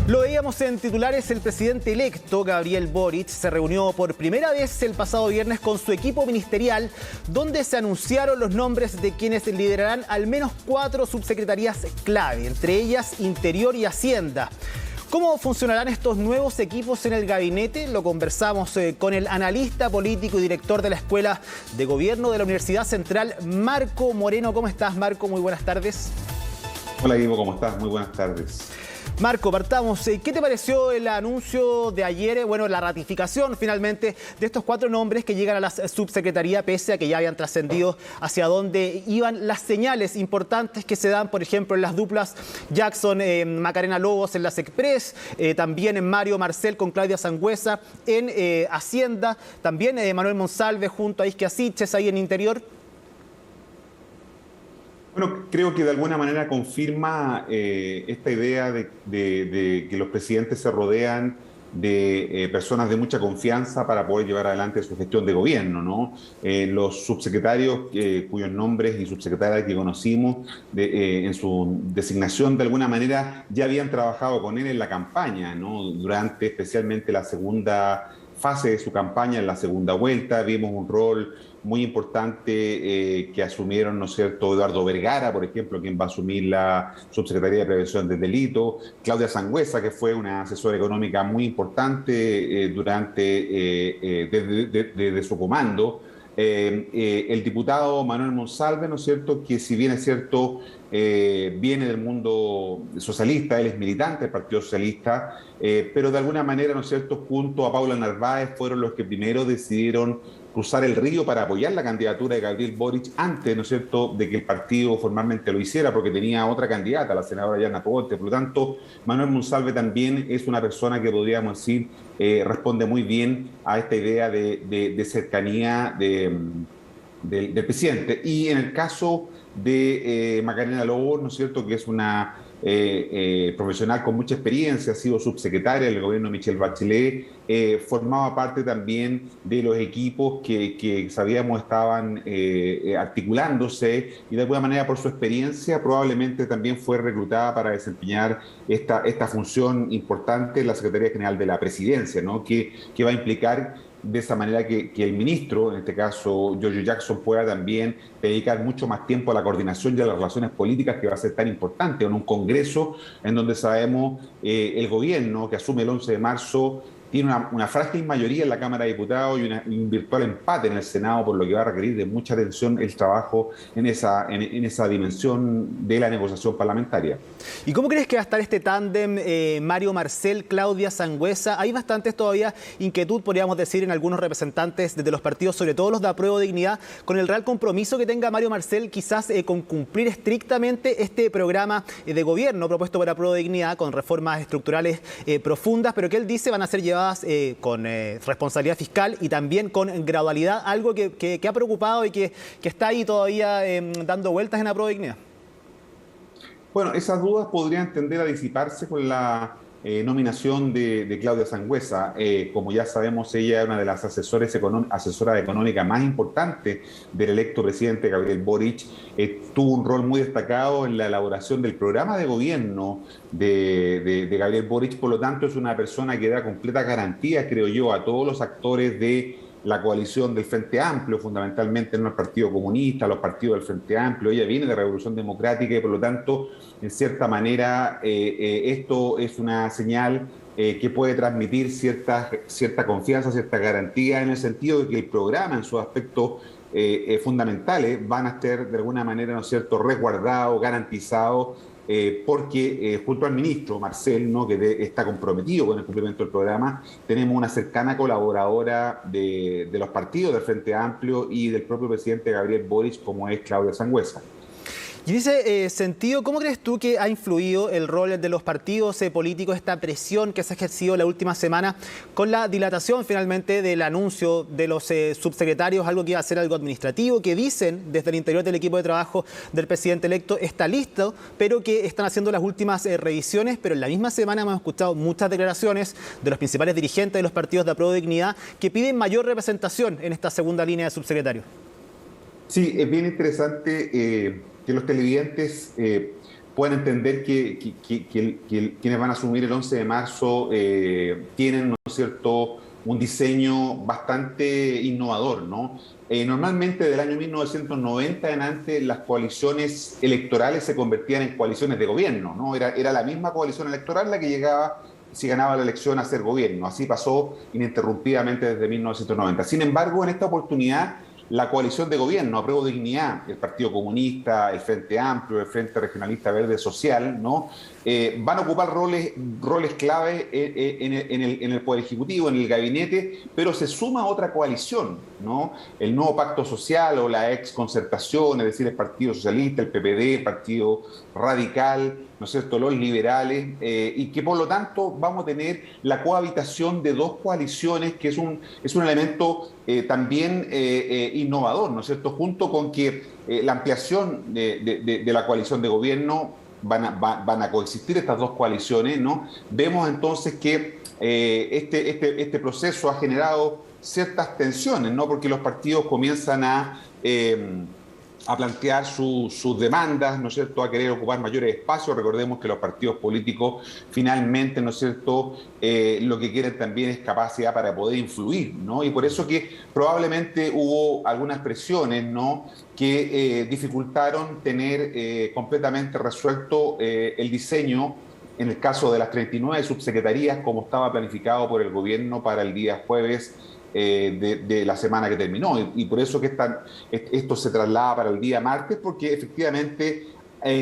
Lo veíamos en titulares, el presidente electo, Gabriel Boric, se reunió por primera vez el pasado viernes con su equipo ministerial, donde se anunciaron los nombres de quienes liderarán al menos 4 subsecretarías clave, entre ellas Interior y Hacienda. ¿Cómo funcionarán estos nuevos equipos en el gabinete? Lo conversamos con el analista político y director de la Escuela de Gobierno de la Universidad Central, Marco Moreno. ¿Cómo estás, Marco? Muy buenas tardes. Hola, Ivo, ¿cómo estás? Muy buenas tardes. Marco, partamos. ¿Qué te pareció el anuncio de ayer? Bueno, la ratificación finalmente de estos 4 nombres que llegan a la subsecretaría, pese a que ya habían trascendido hacia dónde iban las señales importantes que se dan, por ejemplo, en las duplas Jackson, Macarena Lobos en las Express, también en Mario Marcel con Claudia Sangüesa en Hacienda, también Manuel Monsalve junto a Isquia Siches ahí en Interior. Bueno, creo que de alguna manera confirma esta idea de que los presidentes se rodean de personas de mucha confianza para poder llevar adelante su gestión de gobierno, ¿no? Los subsecretarios cuyos nombres y subsecretarias que conocimos en su designación de alguna manera ya habían trabajado con él en la campaña, ¿no? Durante especialmente la segunda fase de su campaña, en la segunda vuelta, vimos un rol muy importante que asumieron, ¿no es cierto?, Eduardo Vergara, por ejemplo, quien va a asumir la Subsecretaría de Prevención del Delito, Claudia Sangüesa, que fue una asesora económica muy importante desde su comando, el diputado Manuel Monsalve, ¿no es cierto?, que si bien es cierto, viene del mundo socialista, él es militante del Partido Socialista, pero de alguna manera, ¿no es cierto?, junto a Paula Narváez fueron los que primero decidieron cruzar el río para apoyar la candidatura de Gabriel Boric antes, ¿no es cierto?, de que el partido formalmente lo hiciera, porque tenía otra candidata, la senadora Yana Proboste. Por lo tanto, Manuel Monsalve también es una persona que podríamos decir responde muy bien a esta idea de cercanía del presidente. Y en el caso de Macarena Lobos, ¿no es cierto?, que es una profesional con mucha experiencia, ha sido subsecretaria del gobierno de Michelle Bachelet, formaba parte también de los equipos que sabíamos estaban articulándose y de alguna manera por su experiencia probablemente también fue reclutada para desempeñar esta función importante en la Secretaría General de la Presidencia, ¿no? Que va a implicar de esa manera que el ministro, en este caso Giorgio Jackson, pueda también dedicar mucho más tiempo a la coordinación y a las relaciones políticas, que va a ser tan importante en un Congreso en donde sabemos el gobierno que asume el 11 de marzo tiene una frágil mayoría en la Cámara de Diputados y un virtual empate en el Senado, por lo que va a requerir de mucha atención el trabajo en esa dimensión de la negociación parlamentaria. ¿Y cómo crees que va a estar este tándem Mario Marcel, Claudia Sangüesa? Hay bastantes todavía inquietud, podríamos decir, en algunos representantes desde los partidos, sobre todo los de Apruebo Dignidad, con el real compromiso que tenga Mario Marcel quizás con cumplir estrictamente este programa de gobierno propuesto por Apruebo Dignidad, con reformas estructurales profundas, pero que él dice van a ser llevadas con responsabilidad fiscal y también con gradualidad, algo que ha preocupado y que está ahí todavía dando vueltas en Apruebo Dignidad. Bueno, esas dudas podrían tender a disiparse con la nominación de Claudia Sangüesa. Como ya sabemos, ella es una de las asesoras económicas más importantes del electo presidente Gabriel Boric. Tuvo un rol muy destacado en la elaboración del programa de gobierno de Gabriel Boric. Por lo tanto, es una persona que da completa garantía, creo yo, a todos los actores de la coalición del Frente Amplio, fundamentalmente no el Partido Comunista, los partidos del Frente Amplio. Ella viene de Revolución Democrática y por lo tanto, en cierta manera, esto es una señal que puede transmitir cierta confianza, cierta garantía, en el sentido de que el programa en sus aspectos fundamentales van a estar de alguna manera, ¿no es cierto?, resguardados, garantizados, porque junto al ministro Marcel, ¿no?, que está comprometido con el cumplimiento del programa, tenemos una cercana colaboradora de los partidos del Frente Amplio y del propio presidente Gabriel Boric, como es Claudia Sangüesa. Y en ese sentido, ¿cómo crees tú que ha influido el rol de los partidos políticos, esta presión que se ha ejercido la última semana con la dilatación finalmente del anuncio de los subsecretarios, algo que iba a ser algo administrativo, que dicen desde el interior del equipo de trabajo del presidente electo está listo, pero que están haciendo las últimas revisiones? Pero en la misma semana hemos escuchado muchas declaraciones de los principales dirigentes de los partidos de Apruebo Dignidad que piden mayor representación en esta segunda línea de subsecretarios. Sí, es bien interesante que los televidentes puedan entender quienes van a asumir el 11 de marzo tienen, ¿no es cierto?, un diseño bastante innovador, ¿no? Normalmente del año 1990 en adelante las coaliciones electorales se convertían en coaliciones de gobierno, ¿no? Era la misma coalición electoral la que llegaba, si ganaba la elección, a ser gobierno. Así pasó ininterrumpidamente desde 1990. Sin embargo, en esta oportunidad, la coalición de gobierno, Apruebo Dignidad, el Partido Comunista, el Frente Amplio, el Frente Regionalista Verde Social, ¿no? Van a ocupar roles clave en el Poder Ejecutivo, en el gabinete, pero se suma otra coalición, ¿no? El nuevo Pacto Social o la ex Concertación, es decir, el Partido Socialista, el PPD, el Partido Radical, ¿no es cierto?, los liberales, y que por lo tanto vamos a tener la cohabitación de dos coaliciones, que es un elemento también innovador, ¿no es cierto?, junto con que la ampliación de la coalición de gobierno van a coexistir estas dos coaliciones, ¿no? Vemos entonces que este proceso ha generado ciertas tensiones, ¿no? Porque los partidos comienzan a plantear sus demandas, ¿no es cierto?, a querer ocupar mayores espacios. Recordemos que los partidos políticos finalmente, ¿no es cierto?, lo que quieren también es capacidad para poder influir, ¿no? Y por eso que probablemente hubo algunas presiones, ¿no?, que dificultaron tener completamente resuelto el diseño, en el caso de las 39 subsecretarías, como estaba planificado por el gobierno para el día jueves de la semana que terminó. Y por eso que esto se traslada para el día martes, porque efectivamente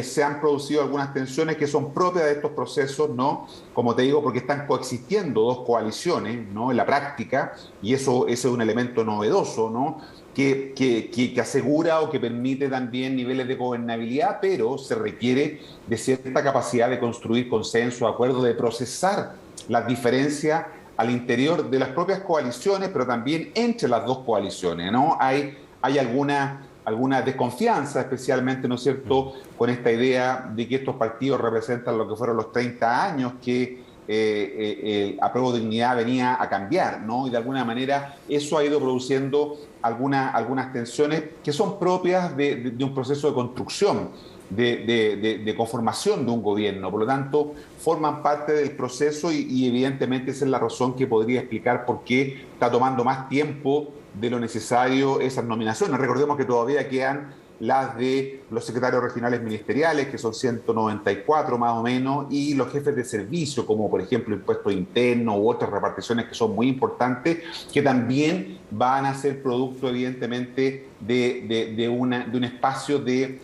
se han producido algunas tensiones que son propias de estos procesos, ¿no? Como te digo, porque están coexistiendo dos coaliciones, ¿no?, en la práctica, y eso es un elemento novedoso, ¿no?, que asegura o que permite también niveles de gobernabilidad, pero se requiere de cierta capacidad de construir consenso, acuerdo, de procesar las diferencias al interior de las propias coaliciones, pero también entre las dos coaliciones, ¿no? Hay alguna desconfianza, especialmente, ¿no es cierto?, con esta idea de que estos partidos representan lo que fueron los 30 años que el Apruebo Dignidad venía a cambiar, ¿no? Y de alguna manera eso ha ido produciendo algunas tensiones que son propias de un proceso de construcción, de conformación de un gobierno. Por lo tanto, forman parte del proceso y evidentemente esa es la razón que podría explicar por qué está tomando más tiempo de lo necesario esas nominaciones. Recordemos que todavía quedan las de los secretarios regionales ministeriales, que son 194 más o menos, y los jefes de servicio, como por ejemplo impuestos internos u otras reparticiones que son muy importantes, que también van a ser producto evidentemente de un espacio de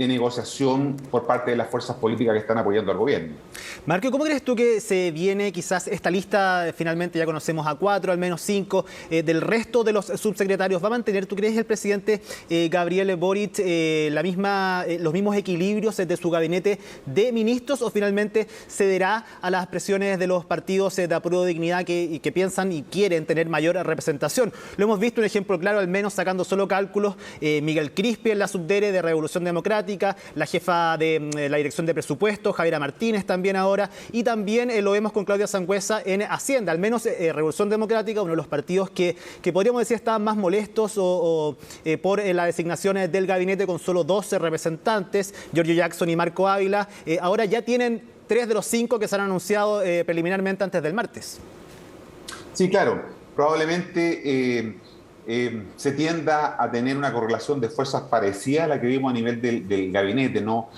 negociación por parte de las fuerzas políticas que están apoyando al gobierno. Marco, ¿cómo crees tú que se viene quizás esta lista? Finalmente ya conocemos a 4, al menos 5, del resto de los subsecretarios. ¿Va a mantener, tú crees, el presidente Gabriel Boric los mismos equilibrios de su gabinete de ministros, o finalmente cederá a las presiones de los partidos de Apruebo Dignidad que piensan y quieren tener mayor representación? Lo hemos visto, un ejemplo claro, al menos sacando solo cálculos, Miguel Crispi en la subdere de Revolución Democrática, la jefa de la Dirección de Presupuestos, Javiera Martínez también ahora, y también lo vemos con Claudia Sangüesa en Hacienda. Al menos Revolución Democrática, uno de los partidos que podríamos decir estaban más molestos por la designación del gabinete con solo 12 representantes, Giorgio Jackson y Marco Ávila, ahora ya tienen 3 de los 5 que se han anunciado preliminarmente antes del martes. Sí, claro, probablemente se tienda a tener una correlación de fuerzas parecida a la que vimos a nivel del gabinete, ¿no?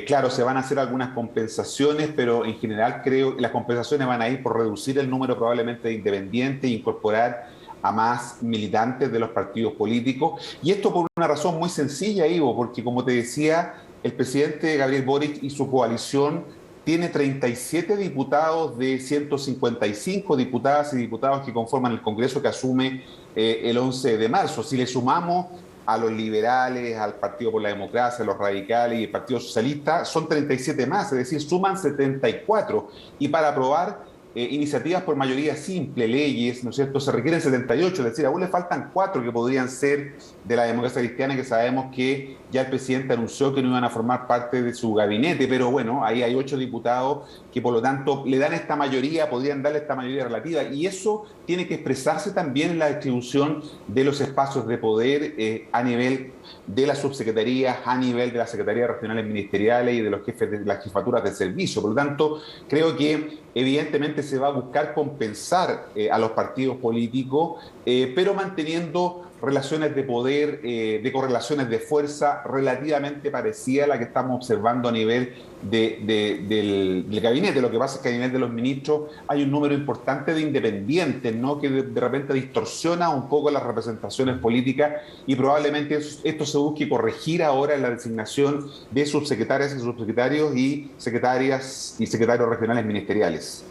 Claro, se van a hacer algunas compensaciones, pero en general creo que las compensaciones van a ir por reducir el número probablemente de independientes e incorporar a más militantes de los partidos políticos. Y esto por una razón muy sencilla, Ivo, porque como te decía, el presidente Gabriel Boric y su coalición tiene 37 diputados de 155 diputadas y diputados que conforman el Congreso que asume el 11 de marzo. Si le sumamos a los liberales, al Partido por la Democracia, a los radicales y el Partido Socialista, son 37 más, es decir, suman 74. Y para aprobar iniciativas por mayoría simple, leyes, ¿no es cierto? Se requieren 78, es decir, aún le faltan 4 que podrían ser de la democracia cristiana, que sabemos que ya el presidente anunció que no iban a formar parte de su gabinete, pero bueno, ahí hay 8 diputados que por lo tanto le dan esta mayoría, podrían darle esta mayoría relativa, y eso tiene que expresarse también en la distribución de los espacios de poder a nivel de las subsecretarías, a nivel de las secretarías regionales ministeriales y de los jefes de las jefaturas de servicio. Por lo tanto, creo que evidentemente se va a buscar compensar a los partidos políticos, pero manteniendo relaciones de poder, de correlaciones de fuerza relativamente parecidas a la que estamos observando a nivel del gabinete. Lo que pasa es que a nivel de los ministros hay un número importante de independientes, ¿no? Que de repente distorsiona un poco las representaciones políticas, y probablemente esto se busque corregir ahora en la designación de subsecretarias y subsecretarios y secretarias y secretarios regionales ministeriales.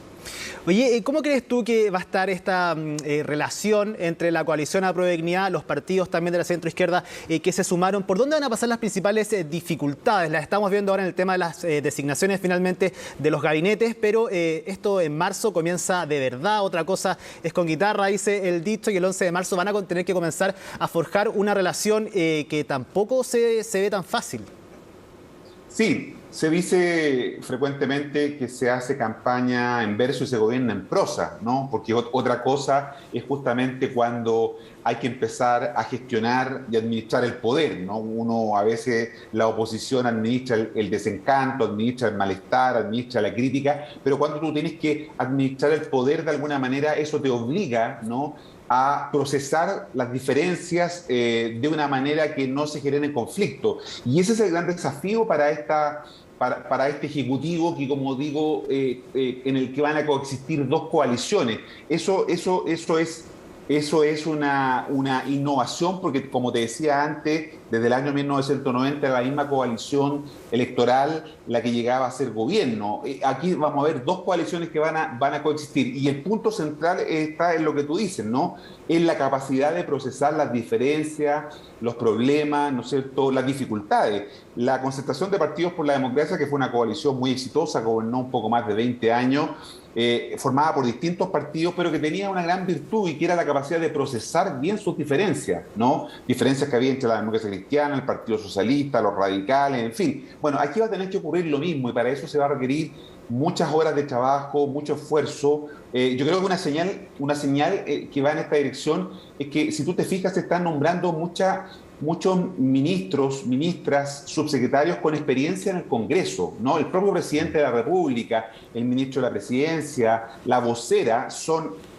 Oye, ¿cómo crees tú que va a estar esta relación entre la coalición Apruebo Dignidad, los partidos también de la centroizquierda que se sumaron? ¿Por dónde van a pasar las principales dificultades? Las estamos viendo ahora en el tema de las designaciones finalmente de los gabinetes, pero esto en marzo comienza de verdad. Otra cosa es con guitarra, dice el dicho, y el 11 de marzo van a tener que comenzar a forjar una relación que tampoco se ve tan fácil. Sí, se dice frecuentemente que se hace campaña en verso y se gobierna en prosa, ¿no? Porque otra cosa es justamente cuando hay que empezar a gestionar y administrar el poder, ¿no? Uno a veces, la oposición administra el desencanto, administra el malestar, administra la crítica, pero cuando tú tienes que administrar el poder de alguna manera, eso te obliga, ¿no?, a procesar las diferencias de una manera que no se generen conflictos. Y ese es el gran desafío para este Ejecutivo, que, como digo, en el que van a coexistir 2 coaliciones. Eso es una innovación, porque, como te decía antes, desde el año 1990 era la misma coalición electoral la que llegaba a ser gobierno. Aquí vamos a ver 2 coaliciones que van a coexistir, y el punto central está en lo que tú dices, ¿no? En la capacidad de procesar las diferencias, los problemas, ¿no es cierto?, las dificultades. La Concertación de Partidos por la Democracia, que fue una coalición muy exitosa, gobernó un poco más de 20 años, formada por distintos partidos, pero que tenía una gran virtud, y que era la capacidad de procesar bien sus diferencias, ¿no? Diferencias que había entre la democracia cristiana, el Partido Socialista, los radicales, en fin. Bueno, aquí va a tener que ocurrir lo mismo, y para eso se va a requerir muchas horas de trabajo, mucho esfuerzo. Yo creo que una señal que va en esta dirección es que, si tú te fijas, se están nombrando muchos ministros, ministras, subsecretarios con experiencia en el Congreso, ¿no? El propio presidente de la República, el ministro de la Presidencia, la vocera, son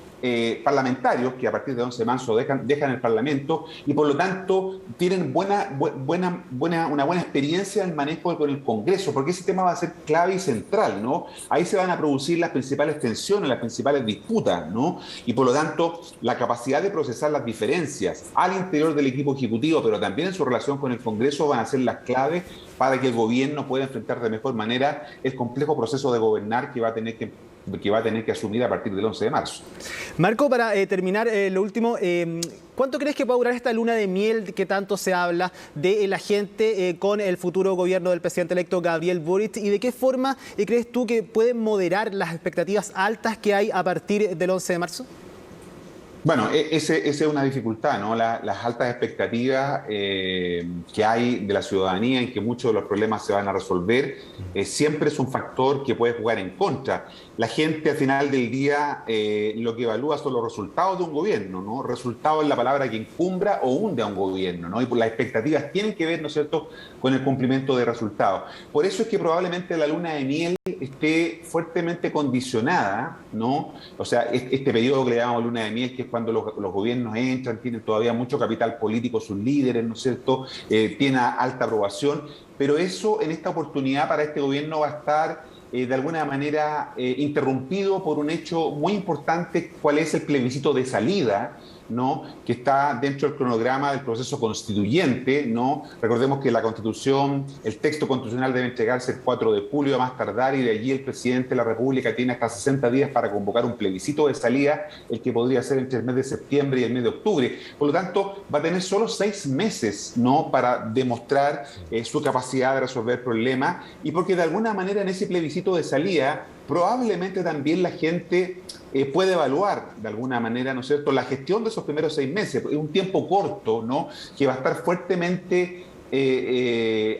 parlamentarios que a partir de 11 de marzo dejan el Parlamento, y por lo tanto tienen una buena experiencia en el manejo con el Congreso, porque ese tema va a ser clave y central, ¿no? Ahí se van a producir las principales tensiones, las principales disputas, ¿no? Y por lo tanto, la capacidad de procesar las diferencias al interior del equipo ejecutivo, pero también en su relación con el Congreso, van a ser las claves para que el gobierno pueda enfrentar de mejor manera el complejo proceso de gobernar que va a tener que asumir a partir del 11 de marzo. Marco, para terminar, lo último, ¿cuánto crees que puede durar esta luna de miel que tanto se habla de la gente con el futuro gobierno del presidente electo Gabriel Boric? ¿Y de qué forma crees tú que pueden moderar las expectativas altas que hay a partir del 11 de marzo? Bueno, esa es una dificultad, ¿no? Las altas expectativas que hay de la ciudadanía en que muchos de los problemas se van a resolver, siempre es un factor que puede jugar en contra. La gente, al final del día, lo que evalúa son los resultados de un gobierno, ¿no? Resultado es la palabra que encumbra o hunde a un gobierno, ¿no? Y las expectativas tienen que ver, ¿no es cierto?, con el cumplimiento de resultados. Por eso es que probablemente la luna de miel esté fuertemente condicionada, ¿no? O sea, este periodo que le llamamos luna de miel, que es cuando los gobiernos entran, tienen todavía mucho capital político, sus líderes, ¿no es cierto?, tienen alta aprobación, pero eso en esta oportunidad para este gobierno va a estar de alguna manera interrumpido por un hecho muy importante, cuál es el plebiscito de salida, ¿no?, que está dentro del cronograma del proceso constituyente, ¿no? Recordemos que la Constitución, el texto constitucional debe entregarse el 4 de julio a más tardar, y de allí el presidente de la República tiene hasta 60 días para convocar un plebiscito de salida, el que podría ser entre el mes de septiembre y el mes de octubre. Por lo tanto, va a tener solo 6 meses, ¿no?, para demostrar su capacidad de resolver problemas, y porque de alguna manera en ese plebiscito de salida probablemente también la gente puede evaluar de alguna manera, ¿no es cierto?, la gestión de esos primeros 6 meses. Es un tiempo corto, ¿no?, que va a estar fuertemente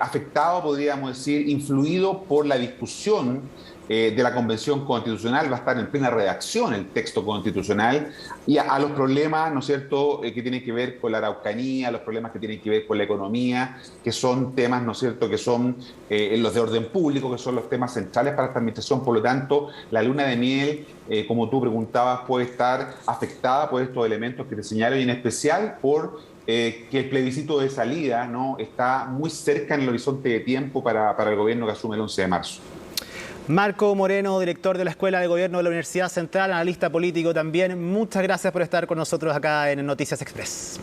afectado, podríamos decir, influido por la discusión de la Convención Constitucional. Va a estar en plena redacción el texto constitucional, y a los problemas, ¿no es cierto?, que tienen que ver con la Araucanía, los problemas que tienen que ver con la economía, que son temas, ¿no es cierto?, que son los de orden público, que son los temas centrales para esta administración. Por lo tanto, la luna de miel, como tú preguntabas, puede estar afectada por estos elementos que te señalo, y en especial por que el plebiscito de salida, ¿no?, está muy cerca en el horizonte de tiempo para el gobierno que asume el 11 de marzo. Marco Moreno, director de la Escuela de Gobierno de la Universidad Central, analista político también. Muchas gracias por estar con nosotros acá en Noticias Express.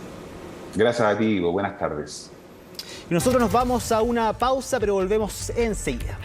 Gracias a ti, Ivo. Buenas tardes. Y nosotros nos vamos a una pausa, pero volvemos enseguida.